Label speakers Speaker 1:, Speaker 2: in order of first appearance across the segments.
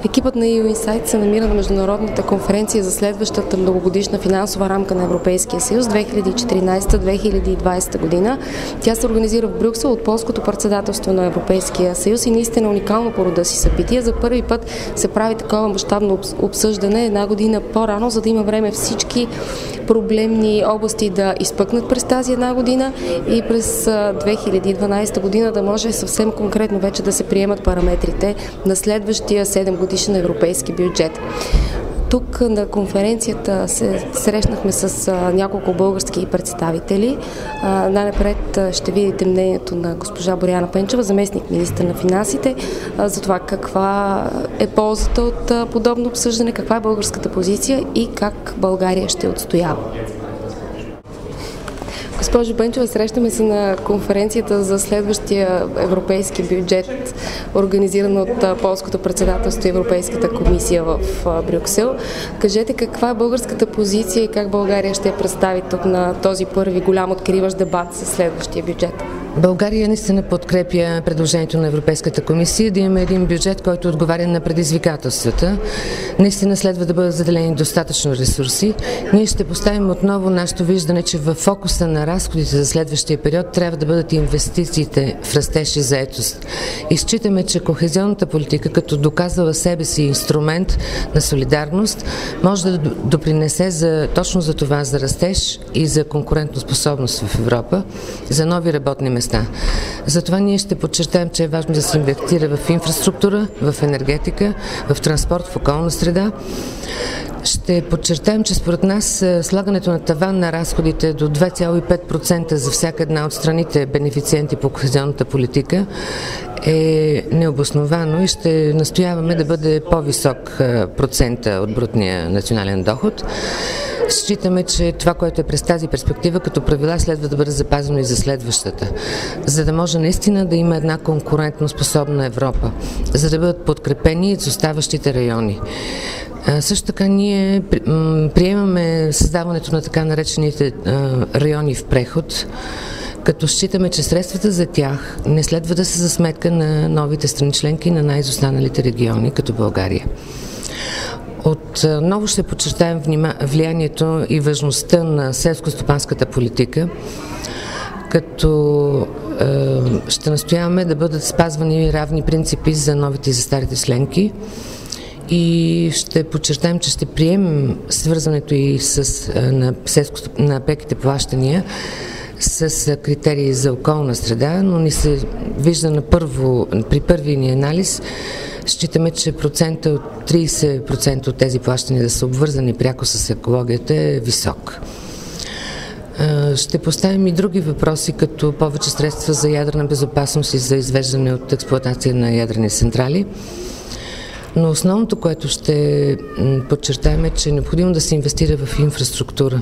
Speaker 1: Екипът на EU Insight се намира на международната конференция за следващата многогодишна финансова рамка на Европейския съюз 2014-2020 година. Тя се организира в Брюксел от полското председателство на Европейския съюз и наистина уникално по рода си събитие. За първи път се прави такова мащабно обсъждане една година по-рано, за да има време всички проблемни области да изпъкнат през тази една година и през 2012 година да може съвсем конкретно вече да се приемат параметрите на следващия 7-годишен европейски бюджет. Тук на конференцията се срещнахме с няколко български представители. Най-напред ще видите мнението на госпожа Боряна Пенчева, заместник-министър на финансите, за това каква е ползата от подобно обсъждане, каква е българската позиция и как България ще отстоява. Госпожо Пенчева, срещаме се на конференцията за следващия европейски бюджет, организирана от полското председателство и Европейската комисия в Брюксел. Кажете каква е българската позиция и как България ще я представи тук на този първи голям откриващ дебат за следващия бюджет?
Speaker 2: България наистина подкрепя предложението на Европейската комисия да имаме един бюджет, който отговаря на предизвикателствата. Наистина следва да бъдат заделени достатъчно ресурси. Ние ще поставим отново нашето виждане, че в фокуса на разходите за следващия период трябва да бъдат инвестициите в растеж и заетост. И считаме, че кохезионната политика, като доказала себе си инструмент на солидарност, може да допринесе точно за това, за растеж и за конкурентоспособност в Европа, за нови работни места. Затова ние ще подчертаем, че е важно да се инвестира в инфраструктура, в енергетика, в транспорт, в околна среда. Ще подчертаем, че според нас слагането на таван на разходите до 2,5% за всяка една от страните бенефициенти по кохезионната политика е необосновано и ще настояваме да бъде по-висок процента от брутния национален доход. Считаме, че това, което е през тази перспектива като правила, следва да бъде запазено и за следващата, за да може наистина да има една конкурентно способна Европа, за да бъдат подкрепени изоставащите райони. Също така ние приемаме създаването на така наречените райони в преход, като считаме, че средствата за тях не следва да са за сметка на новите страни членки и на най-изостаналите региони, като България. Отново ще подчертаем влиянието и важността на селско-стопанската политика, като ще настояваме да бъдат спазвани равни принципи за новите и за старите членки и ще подчертаем, че ще приемем свързването и на преките плащания с критерии за околна среда, но ни се вижда при първия ни анализ. Считаме, че процента от 30% от тези плащания да са обвързани пряко с екологията е висок. Ще поставим и други въпроси, като повече средства за ядрена безопасност и за извеждане от експлоатация на ядрени централи. Но основното, което ще подчертаем, е, че е необходимо да се инвестира в инфраструктура.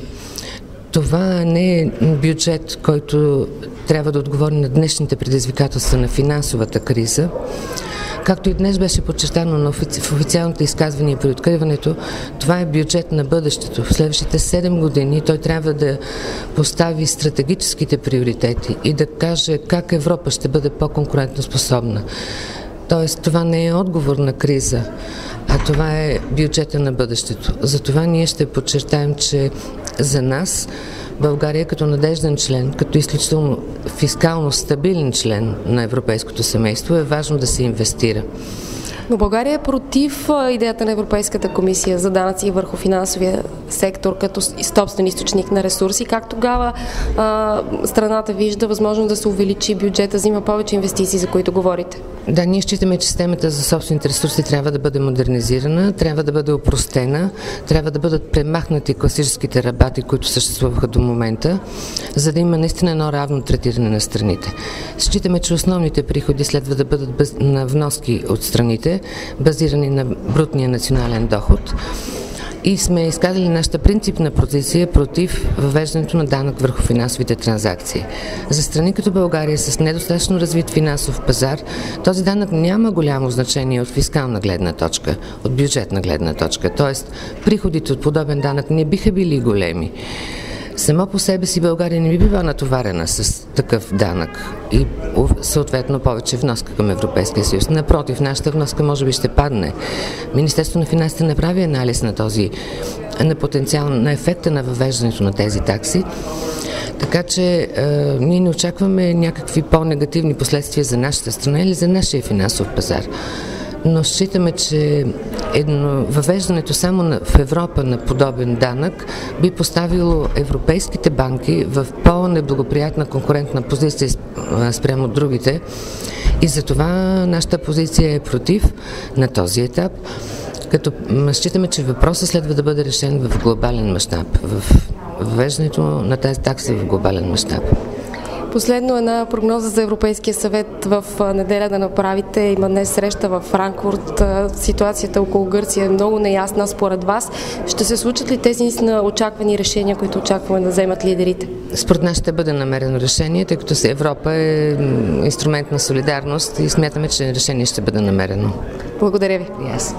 Speaker 2: Това не е бюджет, който трябва да отговори на днешните предизвикателства на финансовата криза. Както и днес беше подчертано в официалните изказвания при откриването, това е бюджет на бъдещето. В следващите 7 години той трябва да постави стратегическите приоритети и да каже как Европа ще бъде по-конкурентно способна. Тоест, това не е отговор на криза, а това е бюджета на бъдещето. Затова ние ще подчертаем, че за нас България като надежден член, като изключително фискално стабилен член на европейското семейство е важно да се инвестира.
Speaker 1: Но България е против идеята на Европейската комисия за данъци върху финансовия сектор като собствен източник на ресурси. Как тогава страната вижда възможно да се увеличи бюджета, взима повече инвестиции, за които говорите?
Speaker 2: Да, ние считаме, че системата за собствените ресурси трябва да бъде модернизирана, трябва да бъде опростена, трябва да бъдат премахнати класическите рабати, които съществуваха до момента, за да има наистина едно равно третиране на страните. Считаме, че основните приходи следва да бъдат на вноски от страните, базирани на брутния национален доход. И сме изказали нашата принципна позиция против въвеждането на данък върху финансовите транзакции. За страни като България с недостатъчно развит финансов пазар, този данък няма голямо значение от фискална гледна точка, от бюджетна гледна точка. Тоест, приходите от подобен данък не биха били големи. Само по себе си България не би била натоварена с такъв данък и съответно повече вноска към Европейския съюз. Напротив, нашата вноска може би ще падне. Министерството на финансите направи анализ на на ефекта на въвеждането на тези такси. Така че ние не очакваме някакви по-негативни последствия за нашата страна или за нашия финансов пазар. Но считаме, че въвеждането само в Европа на подобен данък би поставило европейските банки в по-неблагоприятна конкурентна позиция спрямо другите. И затова нашата позиция е против на този етап, като считаме, че въпросът следва да бъде решен в глобален мащаб, в въвеждането на тази такса в глобален мащаб.
Speaker 1: Последно една прогноза за Европейския съвет в неделя да направите. Има днес среща в Франкфурт. Ситуацията около Гърция е много неясна. Според вас ще се случат ли тези наистина очаквани решения, които очакваме да вземат лидерите?
Speaker 2: Според нас ще бъде намерено решение, тъй като Европа е инструмент на солидарност и смятаме, че решение ще бъде намерено.
Speaker 1: Благодаря ви.
Speaker 2: Yes.